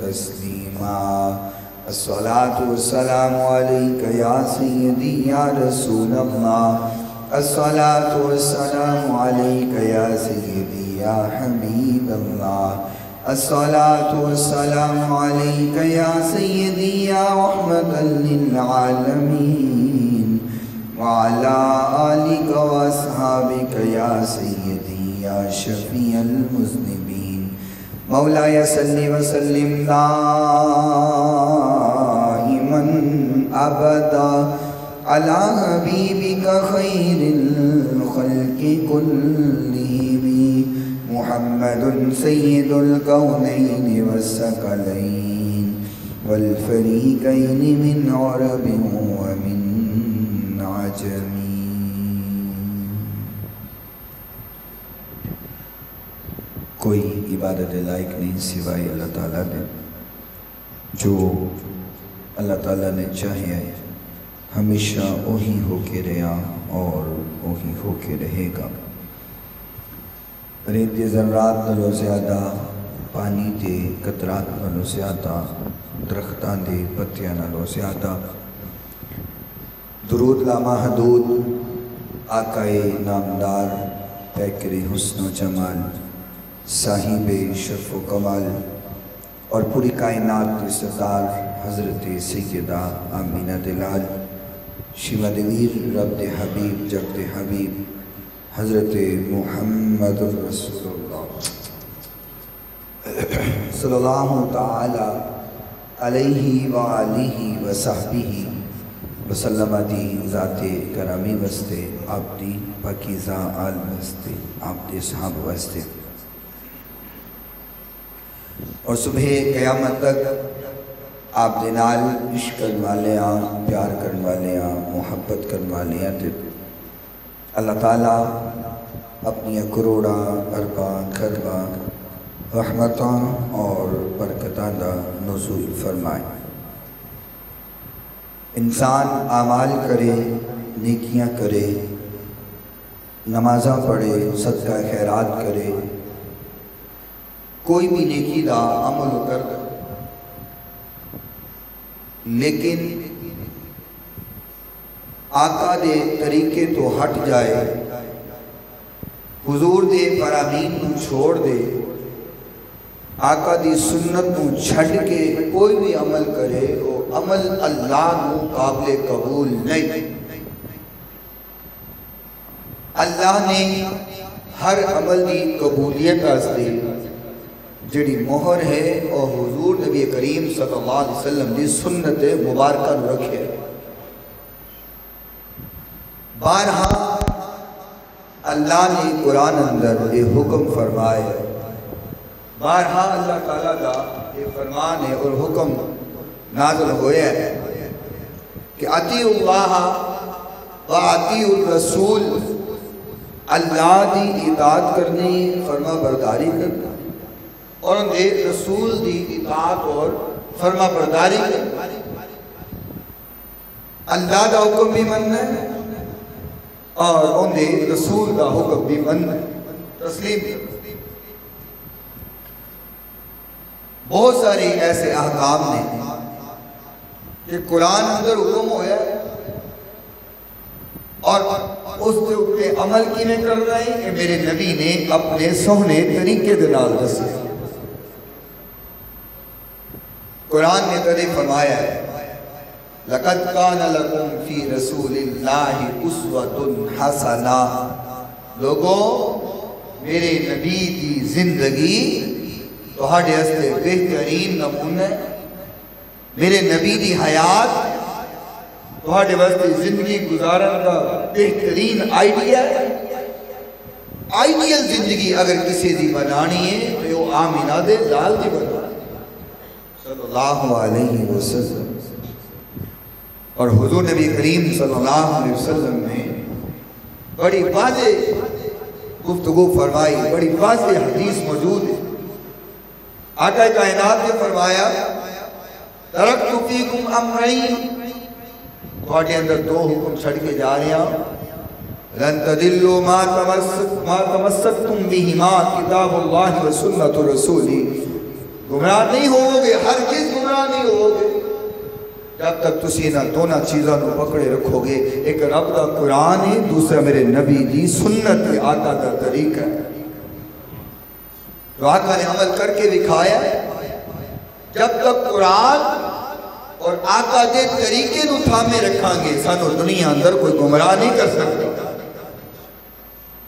تسلیما الصلاة والسلام علیک یا سیدی یا رسول اللہ الصلاة والسلام علیک یا سیدی یا حبیب اللہ الصلاة والسلام علیک یا سیدی یا رحمتا للعالمین وعلى آلك وأصحابك يا سيدي يا شفيع المذنبين مولاي صل وسلم دائما أبدا على حبيبك خير الخلق كلهم محمد سيد الكونين والثقلين والفريقين من عرب ومن کوئی عبادت لائق نہیں سوائے اللہ تعالیٰ نے جو اللہ تعالیٰ نے چاہے ہمیشہ وہی ہو کے رہا اور وہی ہو کے رہے گا ریت دے ذرات نالوں زیادہ پانی دے قطرات نالوں زیادہ درختان دے پتیاں نالوں زیادہ درود لامحدود آقائے نامدار پیکر حسن و جمال صاحب شرف و کمال اور پوری کائنات کے سردار حضرت سیدہ آمینہ دلال شیوا دویر رب دے حبیب جگ دے حبیب حضرت محمد رسول اللہ صلی اللہ تعالی علیہ وآلہ وصحبہ وسلم دی ذات کرامی وستے آپ دی پاکیزہ آل وستے آپ دی صحاب وستے اور صبح قیامت تک آپ دے نال عشق کرن والے پیار کرن والے محبت کرن والے اللہ تعالیٰ اپنی کروڑا ارباں خرباں رحمتاں اور برکتاں دا نزول فرمائے انسان اعمال کرے نیکیاں کرے نمازاں پڑھے صدقہ خیرات کرے کوئی بھی نیکی دا عمل کر لیکن آقا دے طریقے تو ہٹ جائے حضور دے فرامین نو چھوڑ دے آقا دی سنت نو چھڑ کے کوئی بھی عمل کرے وہ عمل اللہ نو قابل قبول نہیں اللہ نے ہر عمل دی قبولیت آستے جڑی مہر ہے اور حضور نبی کریم صلی اللہ علیہ وسلم دی سنت مبارکہ نو رکھے بارہا اللہ نے قرآن اندر یہ حکم فرمائے بارہا اللہ تعالیٰ کا یہ فرمان ہے اور حکم نازل ہوئے ہے کہ اطیعوا اللہ و اطیعوا الرسول اللہ دی اطاعت کرنی فرما برداری کرنی اور ان دے رسول دی اطاعت اور فرما برداری کرنی اللہ دا حکم بھی مننا ہے اور ان دے رسول دا حکم بھی مننا ہے تسلیم بہت سارے ایسے احکام نے کہ قرآن اندر حکم ہویا ہے اور اس کے اوپر عمل کی میں کر رہے ہیں کہ میرے نبی نے اپنے سونے طریقے دنال دسے قرآن نے تدے فرمایا ہے لَقَدْ كَانَ لَكُمْ فِي رَسُولِ اللَّهِ أُسْوَةٌ حَسَنَةٌ لوگوں میرے نبی کی زندگی تہاڈے ہستے بہترین نمونہ میرے نبی دی حیات تہاڈے واسطے زندگی گزارن کا بہترین آئیڈیل زندگی اگر کسی دی بنانی ہے تو وہ آمینہ دے لال دی بنانی صلی اللہ علیہ وسلم اور حضور نبی کریم صلی اللہ علیہ وسلم نے بڑی واضح گفتگو فرمائی بڑی واضح حدیث موجود ہے آقا کائنات نے فرمایا ترکت فیکم امرین تھوڑے اندر دو حکم چھڑ کے جا رہے ہیں لن تدلوا ما تمسکتم بہما کتاب اللہ و سنت رسولی گمراہ نہیں ہوگے، ہرگز گمراہ نہیں ہوگے جب تک تسی نہ دونوں چیزاں نو پکڑے رکھو گے، ایک رب دا قرآن ہے، دوسرا میرے نبی دی سنت ہے، آقا دا طریقہ ہے جو آقا نے عمل کر کے دکھایا ہے۔ جب تک قرآن اور آقا دے طریقے نو تھامے رکھاں گے سانو دنیا اندر کوئی گمراہ نہیں کر سکتا۔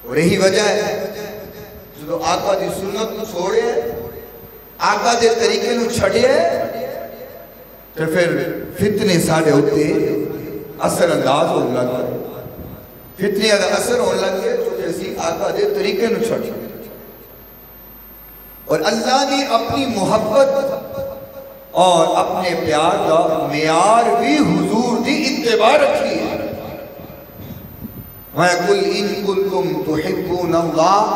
اور یہی وجہ ہے جو آقا دی سنت نو چھوڑے آقا دے طریقے نو چھڑے تو پھر فتنے ساڑے ہوتے اثر انداز ہو لگا، فتنے اگر اثر ہو لگے تو جیسی آقا دے طریقے نو چھڑے۔ اور اللہ نے اپنی محبت اور اپنے پیار کا معیار بھی حضور دی اتباع رکھی ہے۔ وَيَقُلْ إِن كُنتُمْ تُحِبُّونَ اللَّهَ،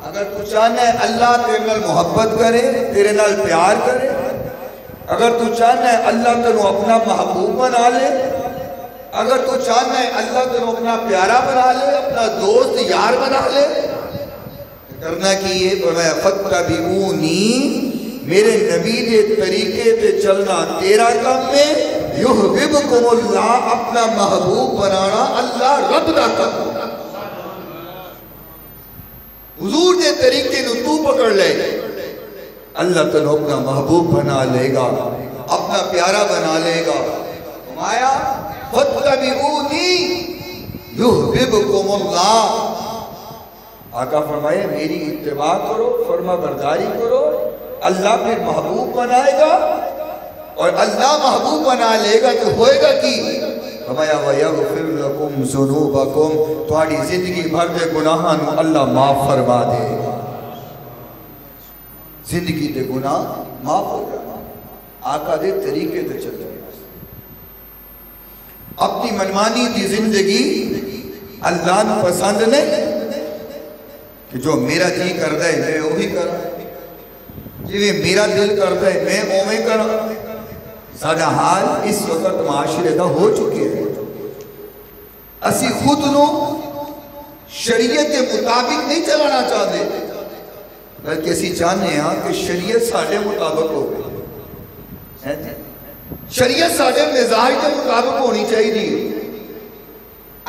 اگر تو چاہنا ہے اللہ تیرے نال محبت کرے، تیرے نال پیار کرے، اگر تو چاہنا ہے اللہ تیرے اپنا محبوب بنا لے، اگر تو چاہنا ہے اللہ تیرے اپنا پیارا بنا لے، اپنا دوست یار بنا لے، کرنا کی یہ فرمایا فَاتَّبِعُونِي، میرے نبی دے طریقے پہ چلنا تیرا کام میں، یحببکم اللہ، اپنا محبوب بنانا اللہ رب دا کام۔ حضور دے طریقے نو تو پکڑ لے، اللہ تنو اپنا محبوب بنا لے گا، اپنا پیارا بنا لے گا۔ فرمایا فَاتَّبِعُونِي یحببکم اللہ، آقا فرمائے میری اتباع کرو، فرما برداری کرو، اللہ پھر محبوب بنائے گا، اور اللہ محبوب بنا لے گا تو ہوئے گا کی؟ فرمایا وَيَغْفِرْ لَكُمْ ذُنُوبَكُمْ، تمہاری زندگی بھر دے گناہاں نو اللہ معاف فرما دے گا، زندگی دے گناہ معاف ہو گا، آقا دے طریقے دے چل رہے اپنی منمانی دی زندگی اللہ نو پسند نہیں کہ جو میرا جی کر دے میں وہی کرا، جی میرا دل کرتا ہے میں اومیں کرا۔ ساڑھا حال اس وقت معاشرے دا ہو چکے ہیں، اسی خود نو شریعت کے مطابق نہیں چلانا چاہتے بلکہ اسی چاہنے ہیں کہ شریعت ساڑھے مطابق ہو گئی، شریعت ساڑھے مزاج کے مطابق ہونی چاہیے،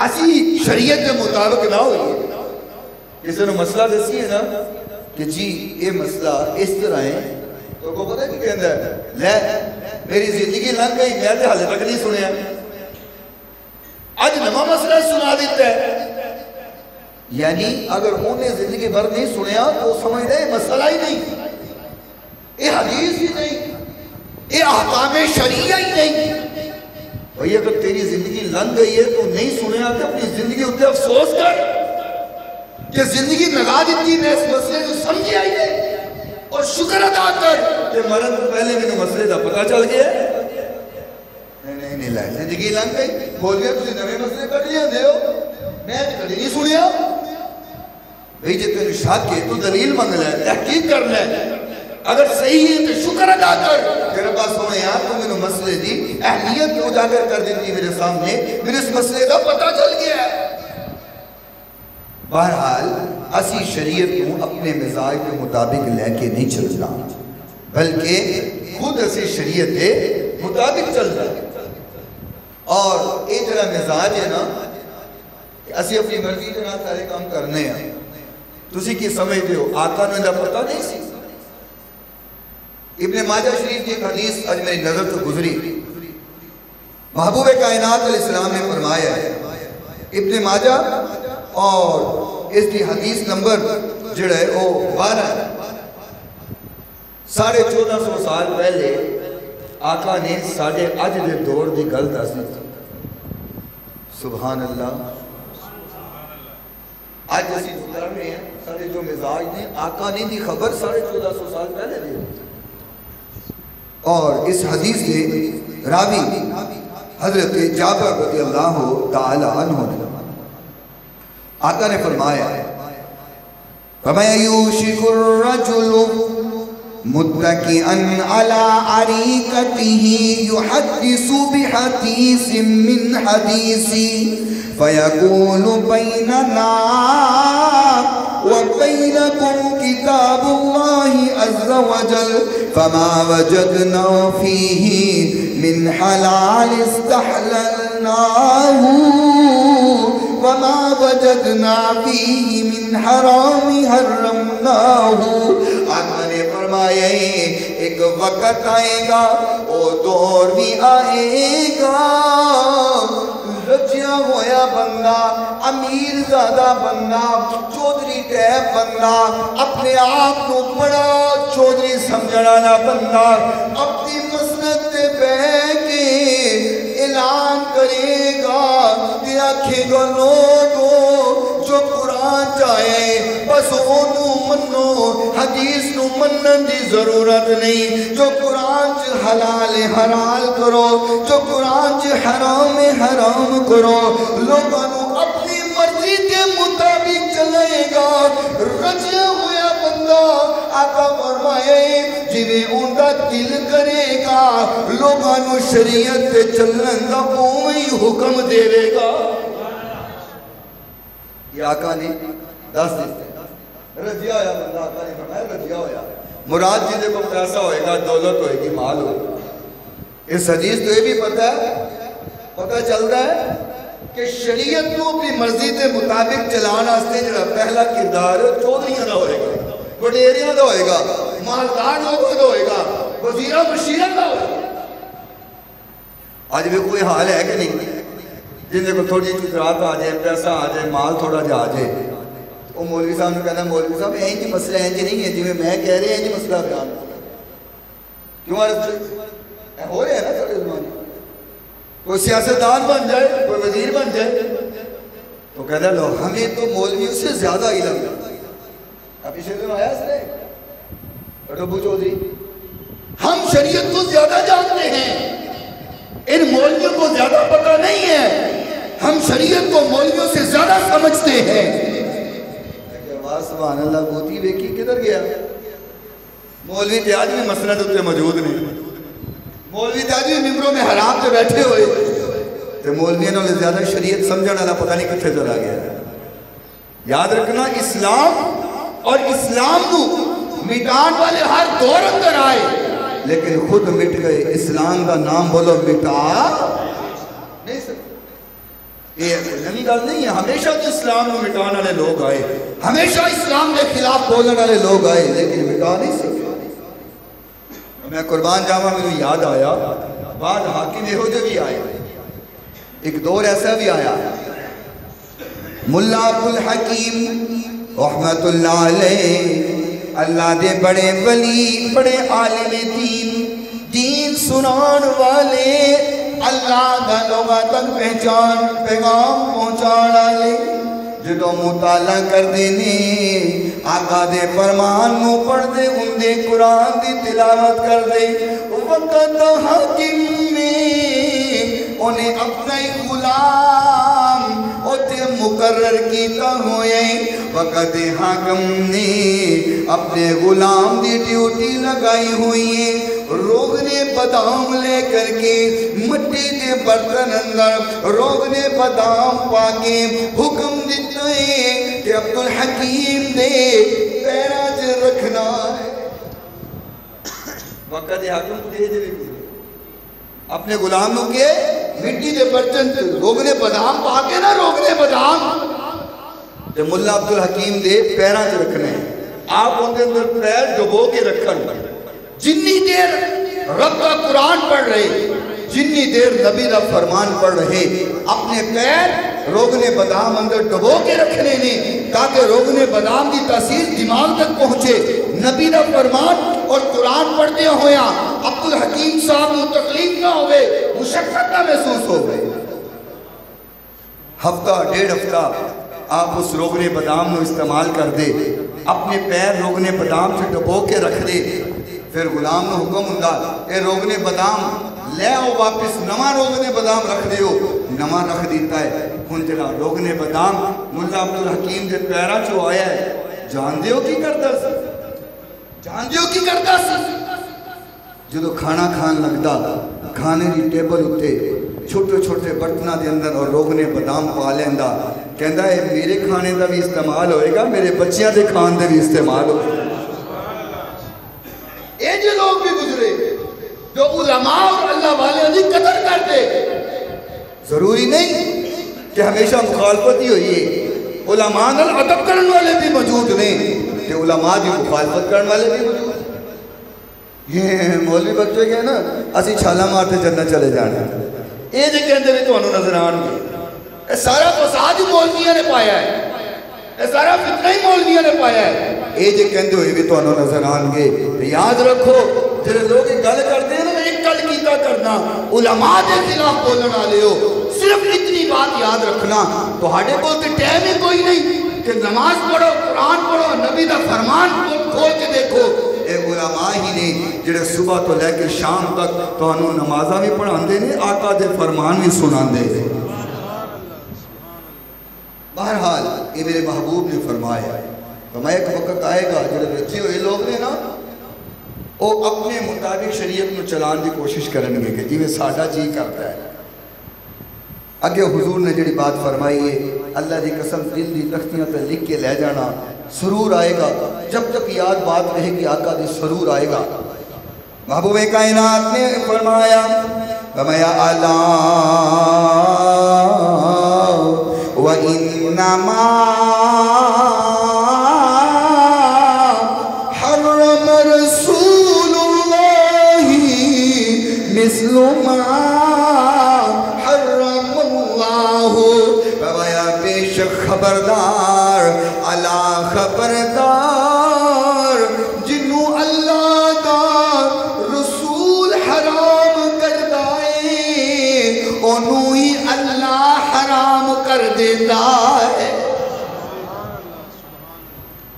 اسی شریعت کے مطابق نہ ہوئی۔ کسی نے مسئلہ دسی ہے نا کہ جی یہ مسئلہ اس طرح ہے تو کو پتہ کی کہندہ ہے لے میری زندگی لنگ گئی، میں نے حالے تک نہیں سنیا، آج نما مسئلہ سنا دیتا ہے، یعنی اگر انہیں زندگی بھر نہیں سنیا تو سمجھ رہے مسئلہ ہی نہیں، یہ حدیث ہی نہیں، یہ احکام شریعہ ہی نہیں۔ بھئی اگر تیری زندگی لنگ گئی ہے تو نہیں سنیا کہ اپنی زندگی ہوتے افسوس کر کہ زندگی لگا دیتی میں اس مسئلے کو سمجھی آئی ہے، اور شکر ادا کر کہ مرن تو پہلے میں نے مسئلے دا پتہ چل گیا نہیں لائے زندگی لنگ گئی، بول گیا تجھے نوے مسئلے کر لیا دے ہو، میں کبھی نہیں سنیا۔ بھئی جب تیرے شاک کے تو دلیل منگ لے، تحقیق کر لے، اگر صحیح ہے تو شکر ادا کر کہ ربا سونے یار تو میں نے مسئلے دی اہمیت کو اجاگر کر دیتی میرے سامنے، میرے اس مسئلے کا پتہ چل گیا ہے۔ بہرحال اسی شریعت کو اپنے مزاج کے مطابق لے کے نہیں چلنا بلکہ خود اسی شریعت کے مطابق چلنا، اور ایک طرح مزاج ہے نا کہ اسی اپنی مرضی کے نام سارے کام کرنے ہیں، تو اسی کی سمجھتے ہو آقا نے دا پتہ نہیں سی۔ ابن ماجہ شریف کی ایک حدیث آج میری نظر تو گزری، محبوب کائنات علیہ السلام نے فرمایا ہے، ابن ماجہ اور اس کی حدیث نمبر جڑا ہے وہ 12 ہے، 1450 سال پہلے آقا نے ساڑھے اج دے دور دی گل دس دی، سبحان اللہ۔ آج اسی گزر رہے ہیں سارے جو مزاج نے آقا نے دی خبر 1450 سال پہلے دی، اور اس حدیث کے راوی حضرت جابر رضی اللہ تعالی عنہ نے آقا نے فرمایا فَمَيُوشِكُ الرَّجُلُ مُتَّكِئًا عَلَىٰ عَرِيكَتِهِ يُحَدِّثُ بِحَدِيثٍ مِّنْ حَدِيثِ فَيَقُولُ بَيْنَنَا وَبَيْنَكُمْ كِتَابُ اللَّهِ عَزَّ وَجَلَّ فَمَا وَجَدْنَا فِيهِ مِنْ حَلَالٍ اسْتَحْلَلْنَاهُ وَمَا وَجَدْنَا فِيهِ مِنْ حَرَامٍ حَرَّمْنَاهُ۔ آقا نے فرمایا ایک وقت آئے گا، وہ دور بھی آئے گا، رجیا ہویا بندہ، امیر زیادہ بندہ، چودری ٹیپ بندہ، اپنے آپ کو بڑا چودری سمجھنا بندہ اپنی مسند تے بیٹھ کے اعلان کرے گا کہ آکھے گا لوگوں جو قرآن چاہے بس انہوں منو، حدیث نو منن دی ضرورت نہیں، جو قرآن چ حلال حلال کرو، جو قرآن چ حرام حرام کرو، لوگوں اپنی مرضی کے مطابق چلائے گا۔ رجیا ہویا بندہ آقا فرمائے جنہیں اندہ دل کرے گا لوگوں شریعت تے چلن دا اوہی حکم دے گا۔ یہ آقا نے دس دیتے رجیا ہویا بندہ، آقا نے فرمایا رجیا ہویا مراد جنہیں کو پیسہ ہوئے گا، دولت ہوئے گی، مال ہوئے گا۔ اس حدیث تو یہ بھی پتہ چل رہا ہے کہ شریعت کو اپنی مرضی کے مطابق چلانا استے جڑا پہلا کردار چودھریاں دا ہوئے گا، وڈیریاں دا ہوئے گا، مالدار لوگوں دا ہوئے گا، وزیرہ مشیرہ دا ہوئے گا۔ آج بھی کوئی حال ہے کہ نہیں جن کو تھوڑی چکرات آ جائے، پیسہ آ جائے، مال تھوڑا جا آ جائے، وہ مولوی صاحب نے کہنا مولوی صاحب اینج مسئلہ اینج نہیں ہے جی میں کہہ رہے ہیں اینج مسئلہ بیان کیوں ہو رہے ہیں نا سارے زمانے، کوئی سیاستدان بن جائے، کوئی وزیر بن جائے تو کہتا ہے لو ہمیں تو مولویوں سے زیادہ علم ہے۔ ابھی شہر میں آیا اس نے ربو چودھری ہم شریعت کو زیادہ جانتے ہیں، ان مولویوں کو زیادہ پتہ نہیں ہے، ہم شریعت کو مولویوں سے زیادہ سمجھتے ہیں۔ سبحان اللہ بوتی بیکی کدھر گیا؟ مولوی تے آج بھی مسند اتنے موجود نہیں، مولوی تے آج بھی ممبروں میں حرام تے بیٹھے ہوئے تے مولویوں نے زیادہ شریعت سمجھنے والا پتہ نہیں کتنے چلا گیا۔ یاد رکھنا اسلام اور اسلام کو مٹان والے ہر دور اندر آئے لیکن خود مٹ گئے، اسلام کا نام بولو مٹا نہیں سکتے۔ یہ نئی گل نہیں ہے، ہمیشہ تو اسلام کو مٹانے والے لوگ آئے، ہمیشہ اسلام کے خلاف بولنے والے لوگ آئے لیکن مٹا نہیں سکتے۔ میں قربان جاوا میرے یاد آیا بعد حاکم یہو جو بھی آئے، ایک دور ایسا بھی آیا ملا عبد الحکیم رحمت اللہ علیہ، اللہ دے بڑے ولی، بڑے عالم دین سنان والے، اللہ دا لوگاں تک پہچان پیغام پہنچان والے، جدو مطالعہ کر دینے آقا دے فرمان نو پڑھ دے، ان دے قرآن دی تلاوت کر دے، وقت حاکم میں انہیں اپنا غلام ہوتے مقرر کیتا ہوئے، وقت حاکم نے اپنے غلام دی ڈیوٹی لگائی ہوئی ہے، روغنے بادام لے کر کے مٹی دے برتن اندر روغنے بادام پاکے حکم دیتا ہے کہ عبد الحکیم دے پیراج رکھنا ہے۔ وقت حاکم دے دے اپنے غلام لوگ کے مٹی دے برتن روغنے بادام پاکے نا، روغنے بادام تے ملا عبد الحکیم دے پیراج رکھنے ہیں، آپ ان کے اندر پیر ڈبو کے رکھن، جنی دیر رب کا قرآن پڑھ رہے، جنی دیر نبی کا فرمان پڑھ رہے، اپنے پیر روغنے بادام اندر ڈبو کے رکھنے نے تاکہ روغنے بادام کی تاثیر دماغ تک پہنچے، نبی کا فرمان اور قرآن پڑھتے ہویا عبد الحکیم صاحب کو تکلیف نہ ہوئے، مشقت نہ محسوس ہو گئے۔ ہفتہ ڈیڑھ ہفتہ آپ اس روغنے بادام کو استعمال کر دے، اپنے پیر روغنے بادام سے ڈبو کے رکھ دے، پھر غلام نے حکم ہوندا اے روغنے بادام لے آؤ واپس، نواں روغنے بادام رکھ دیو، نواں رکھ دیتا ہے۔ ہن جڑا روغنے بادام ملا عبد الحکیم دے پیراں چوں آیا ہے، جان دیو کی کردا سی؟ جان دیو کی کردا سی؟ جدو کھانا کھان لگدا، کھانے دی ٹیبل اتے چھوٹے چھوٹے برتنوں کے اندر اور لوگ نے بادام پا لینا، کہندا ہے میرے کھانے کا بھی استعمال ہوئے گا، میرے بچیاں کے کھان کا بھی استعمال ہوئے گا۔ یہ جو لوگ بھی گزرے جو علماء اور اللہ والے کی قدر کرتے، ضروری نہیں کہ ہمیشہ مخالفت ہی ہوئی ہے، علماء نال ادب کرنے والے بھی موجود نہیں کہ علماء کی مخالفت کرنے والے بھی موجود ہیں۔ یہ مولوی بچے گئے نا اسی چھالا مارتے جنت چلے جانے، یہ جو کہتے ہیں تو انہوں نظر آن گے، یہ سارا فساد ہی مولویوں نے پایا ہے، یہ سارا فتنہ ہی مولویوں نے پایا ہے۔ یہ جو کہتے ہوئے بھی تو انہوں نظر آن گے۔ یاد رکھو جب لوگ گل کرتے ہیں نا ایک گل کیتا کرنا، علماء کے خلاف بولنے والے ہو، صرف اتنی بات یاد رکھنا، تہاڈے کول تے ٹائم ہی کوئی نہیں کہ نماز پڑھو، قرآن پڑھو، نبی دا فرمان کھول کے دیکھو۔ اے علماء ہی نہیں جڑے صبح تو لے کے شام تک تانوں نمازاں بھی پڑھاندے نے، آقا دے فرمان بھی سناندے نے۔ بہرحال یہ میرے محبوب نے فرمایا ایک وقت آئے گا جڑے رچے ہوئے لوگ نے نا وہ اپنے مطابق شریعت میں چلان کی کوشش کریں گے کہ جی میں ساڈا جی کرتا ہے۔ اگے حضور نے جڑی بات فرمائی ہے اللہ دی قسم دل دی تختیاں تے لکھ کے لے جانا، سرور آئے گا، جب تک یاد بات رہے گی آقا دی سرور آئے گا۔ محبوب کائنات نے فرمایا الا وَإِنَّمَا حَرَّمَ رَسُولُ اللَّهِ مِثْلُ مَا حَرَّمَ اللَّهُ۔ فرمایا بے شک خبردار، الا خبردار، جنوں اللہ دا رسول حرام کردہ ہے انہوں ہی اللہ حرام کر دیتا ہے۔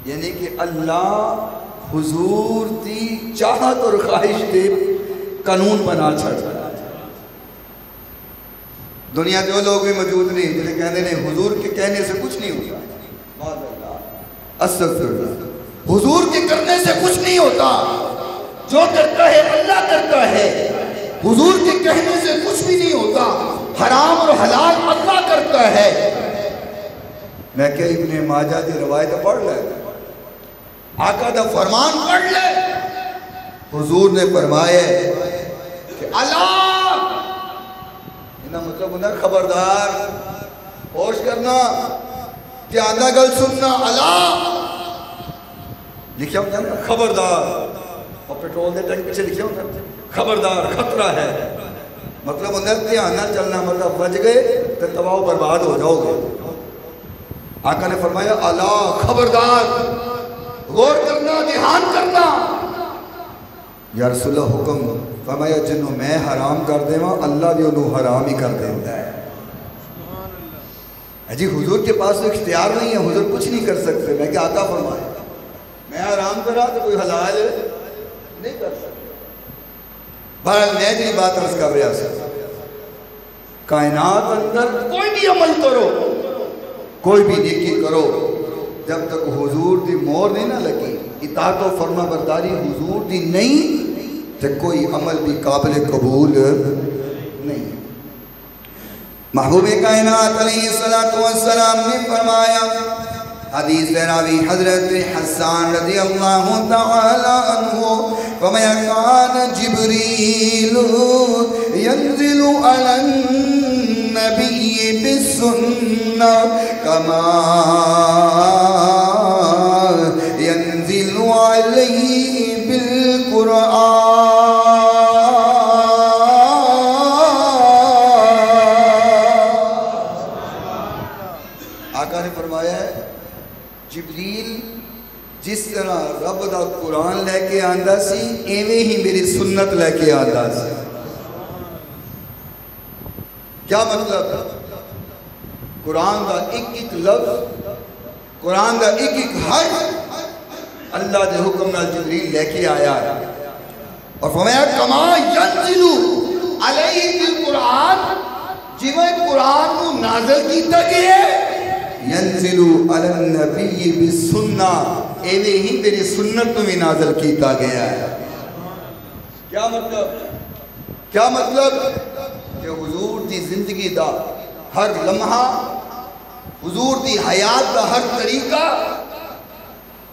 یعنی کہ اللہ حضور دی چاہت اور خواہش دے قانون بنا چھڑتا ہے۔ دنیا جو لوگ بھی موجود نہیں جنہیں کہنے نے حضور کے کہنے سے کچھ نہیں ہوتا، استغفر اللہ، حضور کے کرنے سے کچھ نہیں ہوتا، جو کرتا ہے اللہ کرتا ہے، حضور کے کہنے سے کچھ بھی نہیں ہوتا، حرام اور حلال اللہ کرتا ہے۔ میں کہ ابن ماجہ دی روایت پڑھ لے، آقا دا فرمان پڑھ لے، حضور نے فرمایا کہ اللہ، انہا مطلب انہا خبردار، ہوش کرنا، دھیان گل سننا، اللہ لکھیا ہوتا ہے خبردار، اور پیٹرول دے ٹینک پیچھے لکھیا ہوتا ہے خبردار، خطرہ ہے، مطلب انہا دھیان نہ چلنا، مطلب بچ گئے تو تباہ و برباد ہو جاؤ گے۔ آقا نے فرمایا اللہ خبردار، غور کرنا، دھیان کرنا۔ یا رسول اللہ حکم فرمایا جنہوں میں حرام کر دے ماں اللہ بھی انہوں حرام ہی کر دیتا ہے۔ جی حضور کے پاس اختیار نہیں ہے، حضور کچھ نہیں کر سکتے، میں کیا آقا فرمایا میں حرام کرا تو کوئی حلال نہیں کر سکتا۔ بہرحال میں جی بات عرض کر رہا سکتا، کائنات اندر کوئی بھی عمل کرو، کوئی بھی نیکی کرو، جب تک حضور دی مور نہیں نہ لگی، اطاعت و فرما برداری حضور دی نہیں تو کوئی عمل بھی قابل قبول نہیں۔ محبوب کائنات علیہ السلام نے فرمایا، حدیث راوی حضرت حسان رضی اللہ تعالی عنہ، فرمایا کان جبریل ینزل علی النبی بالسنہ کما ینزل علیہ بالقرآن۔ آقا نے فرمایا ہے جبریل جس طرح رب دا قرآن لے کے آندہ سی ایویں ہی میری سنت لے کے آندہ سی۔ کیا مطلب؟ قرآن دا ایک ایک لفظ، قرآن دا ایک ایک حرف اللہ دے حکم نال جبریل لے کے آیا ہے، اور فرمایا کما ینزل علیہ بالقرآن، جویں قرآن کو نازل کیتا گیا ہے، ینزل علی النبی بالسنہ، ایویں ہی میری سنت میں نازل کیتا گیا ہے۔ کیا مطلب؟ کیا مطلب؟ کہ حضور دی زندگی دا ہر لمحہ، حضور دی حیات دا ہر طریقہ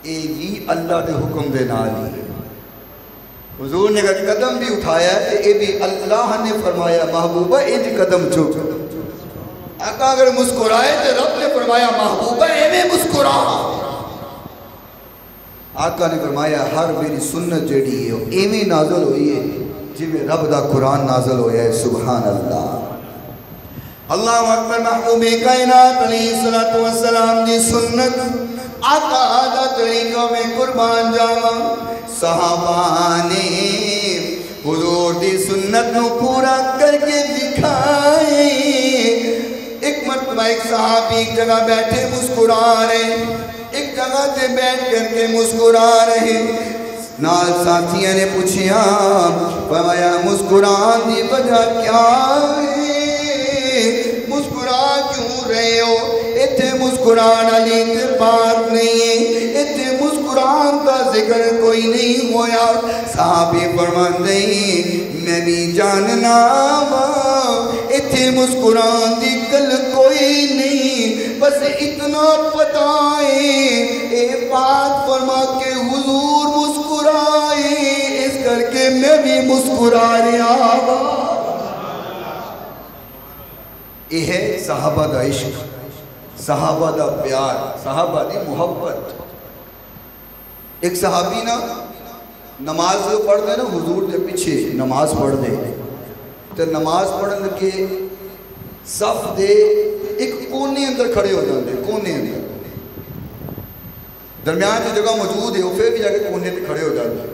اے بھی اللہ دے حکم دے نال ہی۔ حضور نے اگر قدم بھی اٹھایا ہے اے بھی اللہ نے فرمایا محبوبہ انج قدم چک۔ آقا اگر مسکرائے تو رب نے فرمایا محبوبہ ایویں مسکرا۔ آقا نے فرمایا ہر میری سنت جڑی ہے ایویں نازل ہوئی ہے جی میں رب دا قرآن نازل ہویا ہے۔ سبحان اللہ، اللہ اکبر۔ محبوب کائنات علیہ السلام دی سنت آقا دا طریقہ میں قربان جاوا۔ صحابہ نے حضور دی سنت نو پورا کر کے دکھائے۔ ایک مرتبہ ایک صحابی ایک جگہ بیٹھے مسکرا رہے، ایک جگہ تے بیٹھ کر کے مسکرا رہے۔ نال ساتھیاں نے پوچھیا، فرمایا مسکران دی وجہ کیا ہے؟ مسکرا کیوں رہے ہو؟ اتھے مسکران علی تے بات نہیں ہے، اتھے مسکران کا ذکر کوئی نہیں ہویا۔ صحابی فرماندے میں بھی جاننا ہاں اتھے مسکران دی گل کوئی نہیں، بس اتنا پتا ہے اے بات فرما کے حضور مسکرائے، اس کر کے میں بھی مسکرا رہا ہوں۔ یہ ہے صحابہ دا عشق، صحابہ دا پیار، صحابہ دی محبت۔ ایک صحابی نا نماز جو پڑھ دے نا حضور دے پیچھے نماز پڑھ دے تو نماز پڑھن کے صف دے ایک کونے اندر کھڑے ہو جاندے، کونے اندر درمیان جو جگہ موجود ہے وہ پھر بھی جا کے کونے تے کھڑے ہو جاندے،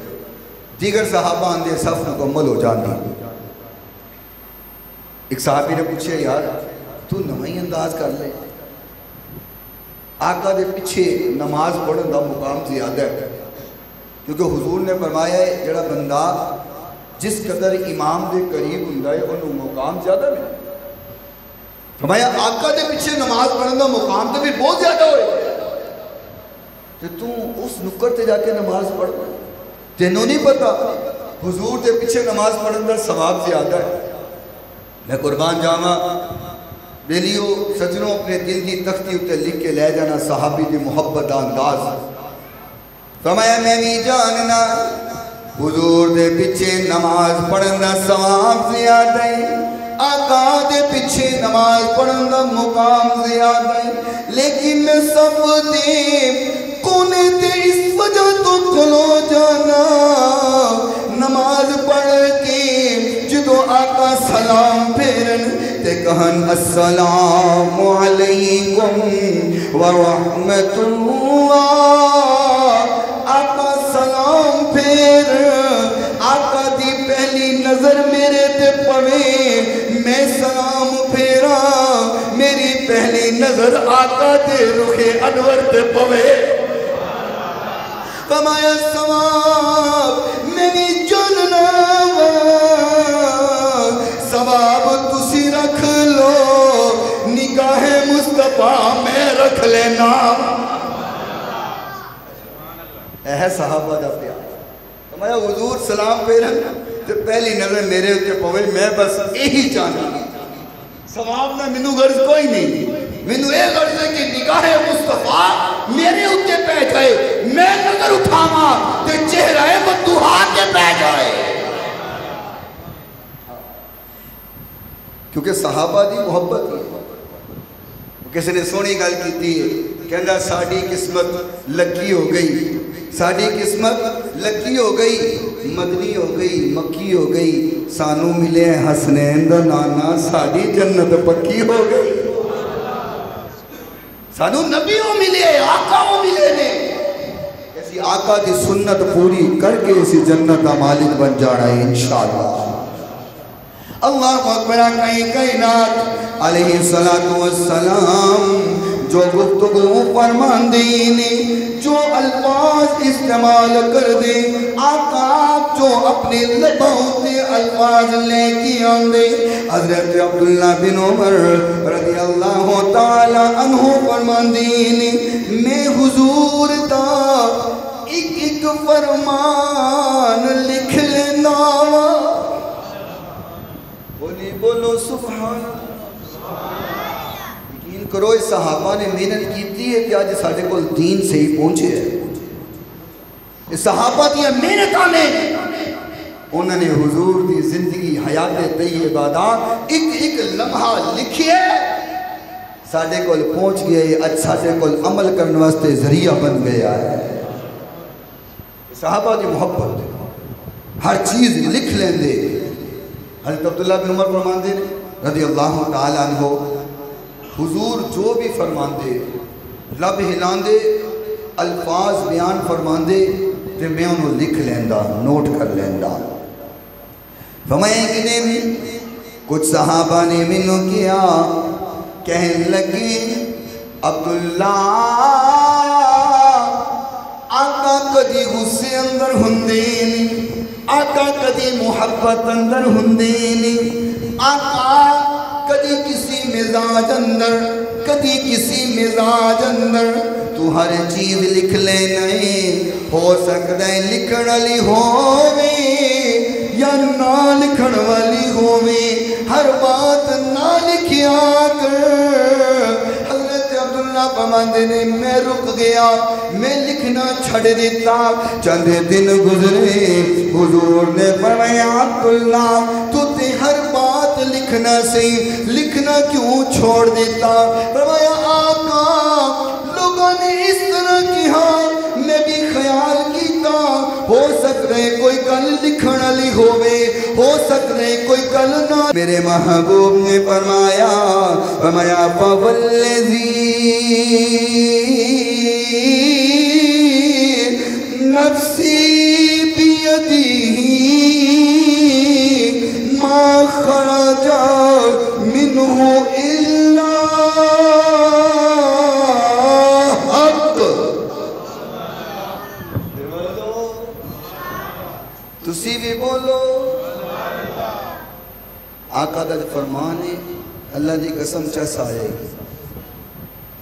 دیگر صحابہ آندے صف مکمل ہو جاندے۔ ایک صحابی نے پوچھے یار تو نمائی انداز کر لے، آقا دے پیچھے نماز پڑھن دا مقام زیادہ ہے، کیونکہ حضور نے فرمایا ہے جڑا بندہ جس قدر امام دے قریب ہوندا ہے انہوں مقام زیادہ نہیں۔ فرمایا آقا دے پیچھے نماز پڑھن دا مقام تے بھی بہت زیادہ ہوئے، تو اس نکر تے جا کے نماز پڑھنا تینوں نہیں پتا حضور دے پیچھے نماز پڑھن دا ثواب زیادہ ہے۔ میں قربان جاواں بیلیو سجنوں اپنے دل دی تختی اتے لکھ کے لے جانا صحابی دی محبت دا انداز۔ فرمایا میں بھی جاننا حضور دے پیچھے نماز پڑھن دا ثواب زیادہ ہے، آقا دے پیچھے نماز پڑھن دا مقام زیادہ ہے، لیکن میں سب دے کونے تے اس وجہ تو کھلو جانا نماز پڑھ کے جدو آقا سلام پھیرن تے کہن السلام علیکم ورحمت اللہ۔ آقا سلام پھیر، آقا دی پہلی نظر میرے تے پوے، میں سلام پھیرا میری پہلی نظر آقا تے رخ انور تے پوے۔ فرمایا ثواب میں بھی جاننا ثواب تسی رکھ لو، نگاہ مصطفیٰ میں رکھ لینا۔ اے صحابہ دا پیار۔ فرمایا حضور سلام پھیرن تے پہلی نظر میرے اتے پوے، میں بس یہی چاہنا، ثواب نہ مینوں غرض کوئی نہیں، مینوں یہ غرض ہے کہ نگاہ مصطفیٰ میرے اتے پہ جائے، میں نظر اٹھاواں تے چہرہ بطوحا کے پہ جائے۔ کیونکہ صحابہ دی محبت ہے۔ کسی نے سونی گل کیتی ہے، کہندا ساڈی قسمت لکی ہو گئی، ساڈی قسمت لکی ہو گئی، مدنی ہو گئی، مکی ہو گئی، سانو ملے حسنین دا نانا، ساڈی جنت پکی ہو گئی۔ سانو نبیوں ملے، آقاوں ملے نے، ایسی آقا دی سنت پوری کر کے اسی جنت دا مالک بن جانا ہے انشاءاللہ۔ اللہ اکبر۔ کائنات علیہ السلام جو گفتگو فرمان دینے، جو الفاظ استعمال کر دے، آقا جو اپنے لبوں سے الفاظ لے کے آندے، حضرت عبداللہ بن عمر رضی اللہ تعالی عنہ فرمان دینے، میں حضور دا ایک ایک فرمان لکھ لینا، بولی بولو سبحان اللہ۔ یقین کرو اس صحابہ نے محنت کی ہے کہ آج سارے کو دین سے ہی پہنچے ہے۔ اس صحابہ دیا محنتاں نے انہوں نے حضور دی زندگی حیات طیبہ دا ایک ایک لمحہ لکھی ہے، ساڑھے کول پہنچ گئے، اج ساڑھے کول عمل کرنے واسطے ذریعہ بن گیا ہے۔ صحابہ دی محبت ہر چیز لکھ لیں دے۔ حضرت عبداللہ بن عمر فرمان دے رضی اللہ تعالیٰ عنہ، حضور جو بھی فرمان دے لب ہلان دے، الفاظ بیان فرمان دے تے میں انہوں لکھ لیندہ، نوٹ کر لیندہ۔ فرمائیں کہ بھی کچھ صحابہ نے منو کیا، کہنے لگے عبداللہ آقا کدی غصے اندر ہندینی، آقا کدی محبت اندر ہندینی، آقا کدی کسی مزاج اندر، کدی کسی مزاج اندر، تو ہر چیز لکھ لینے ہو سکتا ہے لکھن علی ہووے یا نہ لکھن والی ہووے، ہر بات نہ لکھیا کر۔ حضرت عبداللہ فرماندے نے میں رک گیا، میں لکھنا چھڑ دیتا۔ چند دن گزرے، حضور نے فرمایا عبداللہ تو تے ہر بات لکھنا سے لکھنا کیوں چھوڑ دیتا؟ فرمایا آقا لوگوں نے اس طرح کیا، میں بھی خیال کیتا ہو سکتا ہے کوئی کل لکھن علی ہوئے، ہو سکتا ہے کوئی کل نہ۔ میرے محبوب نے فرمایا فوالذی نفسی بیدی ما خرج منہ الا حق۔ تسی بھی بولو آقا دا فرمان ہے، اللہ دی قسم چس آئے گی۔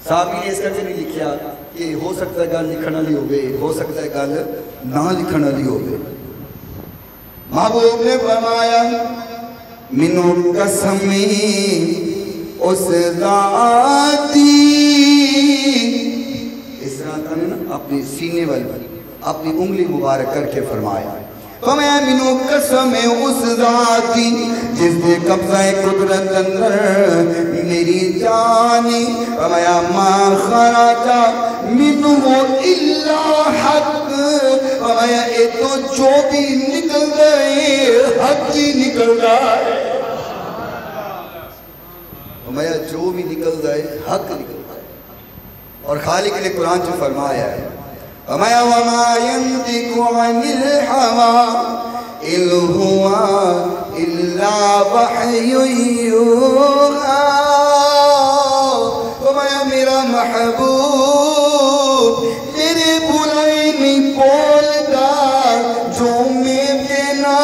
صحابی نے اس کر کے نہیں لکھیا کہ ہو سکتا ہے گل لکھنا لی ہوئے، ہو سکتا ہے گل نہ لکھنا لی ہوئے۔ محبوب نے فرمایا منو قسمی اس ذاتی، اس طرح کرنے نا اپنی سینے والی اپنی انگلی مبارک کر کے فرمایا فرمایا منو قسم اس ذاتی جس دے قبضہ قدرت اندر میری جانی، فرمایا ما خراجا منہ الا حق، فرمایا اے تو جو بھی نکل گئے حق ہی نکل رہا ہے۔ فرمایا جو بھی نکل گئے حق نکل گئے۔ اور خالق نے قرآن جو فرمایا ہے فرمایا وما ينطق عن الهوى إن هو إلا وحي يوحى، فرمایا میرا محبوب میرے بلائی نہیں بولتا، جو میں دینا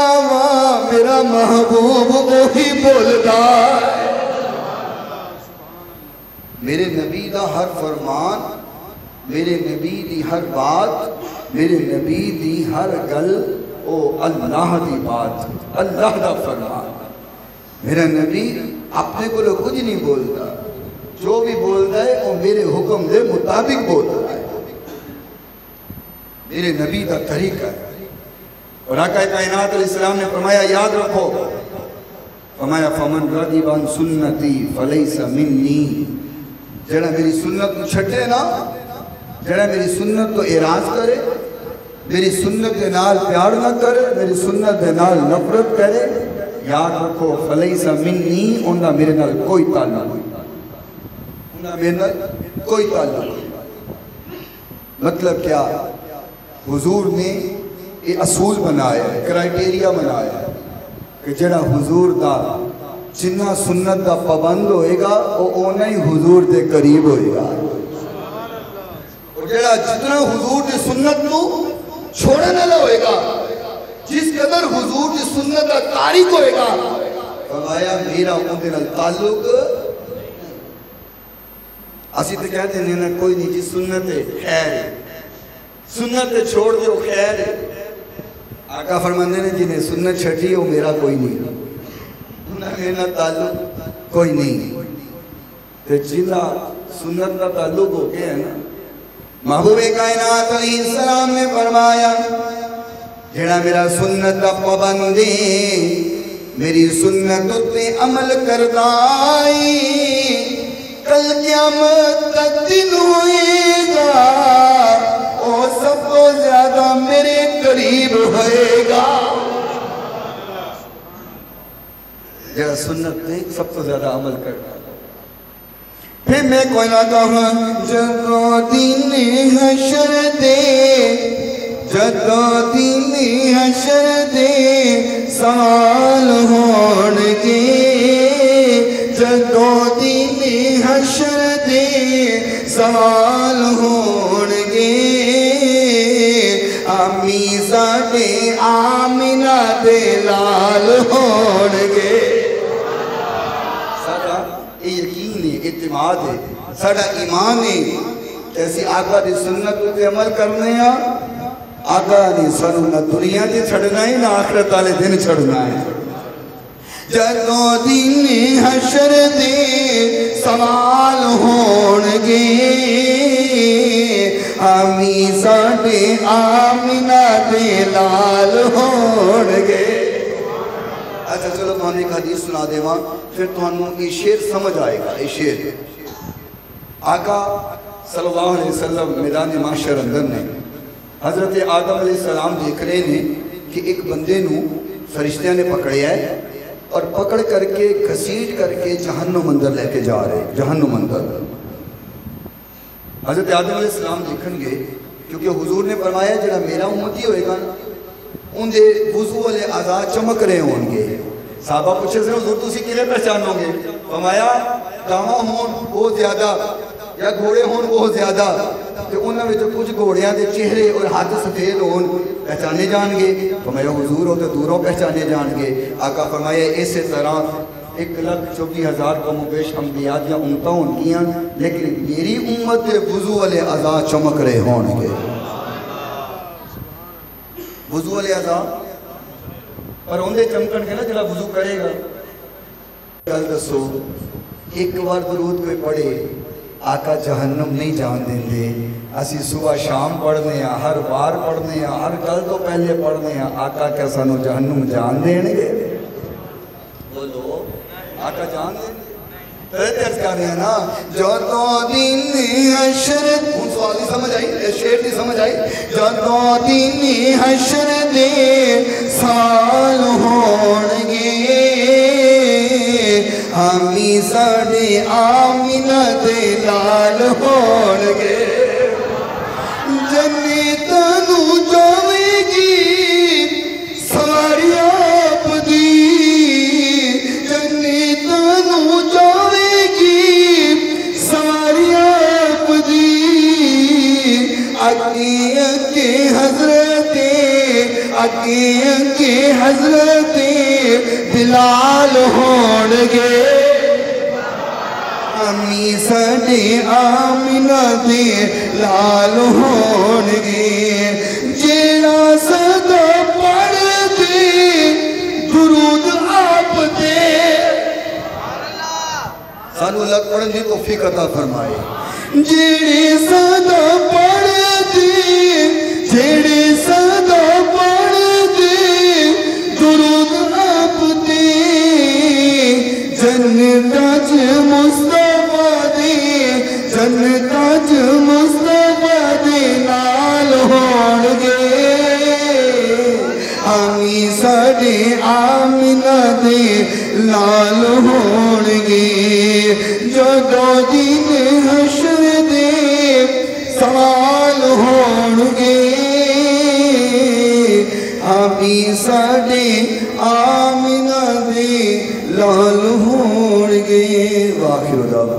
میرا محبوب وہی بولتا۔ میرے نبی دا ہر فرمان، میرے نبی دی ہر بات، میرے نبی دی ہر گل او اللہ دی بات، اللہ دا فرمان۔ میرا نبی اپنے کو لوگ کچھ نہیں بولتا، جو بھی بولتا ہے وہ میرے حکم دے مطابق بولتا ہے، میرے نبی دا طریقہ ہے۔ اور آقا کائنات علیہ السلام نے فرمایا یاد رکھو، فرمایا فمن رضی عن سنتی فلیس منی، جڑا میری سنت کو چھٹے نا، جڑا میری سنت تو اعراض کرے، میری سنت دے نال پیار نہ کرے، میری سنت دے نال نفرت کرے، یاد رکھو فلیس منی، انہا میرے نال کوئی تعلق ہوئی، انہا میرے نال کوئی تعلق ہوئی۔ مطلب کیا؟ حضور نے یہ اصول بنایا ہے، کرائیٹیریا بنایا ہے کہ جڑا حضور دا جنہ سنت دا پابند ہوئے گا وہ اونا ہی حضور دے قریب ہوئے گا، اور جڑا جتنا حضور دے سنت نو چھوڑنے نہ ہوئے گا، جس قدر حضور دے سنت دا تاریخ ہوئے گا، فرمایا میرا ان دن تعلق اسی تو کہتے ہیں نا کوئی نہیں جی سنت ہے خیر ہے، سنت چھوڑ دے وہ خیر ہے۔ آقا فرماندے نے جنہیں سنت چھٹی وہ میرا کوئی نہیں، انہاں میرا تعلق کوئی نہیں تے جنہ سنت کا تعلق ہو گیا ہے نا محبوب کائنات علیہ السلام نے فرمایا جڑا میرا سنت دا پابند میری سنت تے عمل کردا کل قیامت تک دن ہوئے گا وہ سب تو زیادہ میرے قریب ہوئے گا جڑا سنت تے سب تو زیادہ عمل کردا پھر میں کوئی نہ کہاں جدو دن حشر دے جدو دن حشر دے سوال ہونگے جدو دن حشر دے سوال ہونگے آمی ساڑے آمینہ دے لال ہونگے اعتماد ہے ساڑا ایمان ہے ایسی آقا دی سنت تے عمل کرنے ہیں آقا نے سنو نہ دنیا دے چھڑنا ہے نہ آخرت والے دن چھڑنا ہے جدو دن حشر دے سوال ہونگے آمی ساڑے آمینہ دے لال ہونگے اچھا چلو تو ہم ایک حدیث سنا دے وہاں پھر تو ہم یہ شعر سمجھ آئے گا یہ شعر آقا صلی اللہ علیہ وسلم میدان معاشر اندر نے حضرت آدم علیہ السلام دیکھ رہے ہیں کہ ایک بندے نو فرشتیاں نے پکڑیا ہے اور پکڑ کر کے گھسیٹ کر کے جہنم اندر لے کے جا رہے جہنم اندر حضرت آدم علیہ السلام دیکھن گے کیونکہ حضور نے فرمایا جڑا میرا امتی ہوئے گا ان دے وضو والے اعضاء چمک رہے ہوں گے صحابہ پوچھے سے حضور تسی کیویں پہچانو گے فرمایا گاواں ہون بہت زیادہ یا گھوڑے ہون بہت زیادہ کہ انہاں وچ کچھ گھوڑیاں دے چہرے اور ہاتھ سفید ہون پہچانے جان گے فرمایا حضور ہو تو دوروں پہچانے جان گے آقا فرمایا اسی طرح 1,24,000 کم و بیش انبیاء یا امتاں ہون گیاں لیکن میری امت دے وضو والے اعضاء چمک رہے ہون گے وضو والے اعضاء اور اندے چمکن کے نا جلا وضو کرے گا کل دسو ایک بار درود کوئی پڑھے آقا جہنم نہیں جان دیں دے اسی صبح شام پڑھنے ہیں ہر بار پڑھنے ہیں ہر کل تو پہلے پڑھنے ہیں آقا کیا سانو جہنم جان دیں گے بولو آقا جان دیں گے ترس کر رہے ہیں نا جو تو دن حشر ان سوالی سمجھ آئی شعر دی سمجھ آئی جو تو دن حشر دے سال ہونگے ہمی ساڑے آمینہ دے لال ہونگے جنت نو جاوے گی ساری آپ دی جنت نو جاوے گی ساری آپ دی اکی حضرت بلال ہونگے امی ساڑے آمینہ دے لال ہونگے جیڑا صدا پڑھ دے درود آپ دے سانو اللہ پڑھن دی توفیق عطا فرمائے جیڑے صدا پڑھ دے جیڑے صدا پڑھ دے درود آپ دے جنتاج مصطفیٰ دے جنتاج مصطفیٰ دے نال ہونگے آمی ساڑے آمینہ دے لال ہونگے جو دو دن حشر دے سوال ہونگے آمی ساڑے آمینہ دے لال ہونگے واخر دعوانا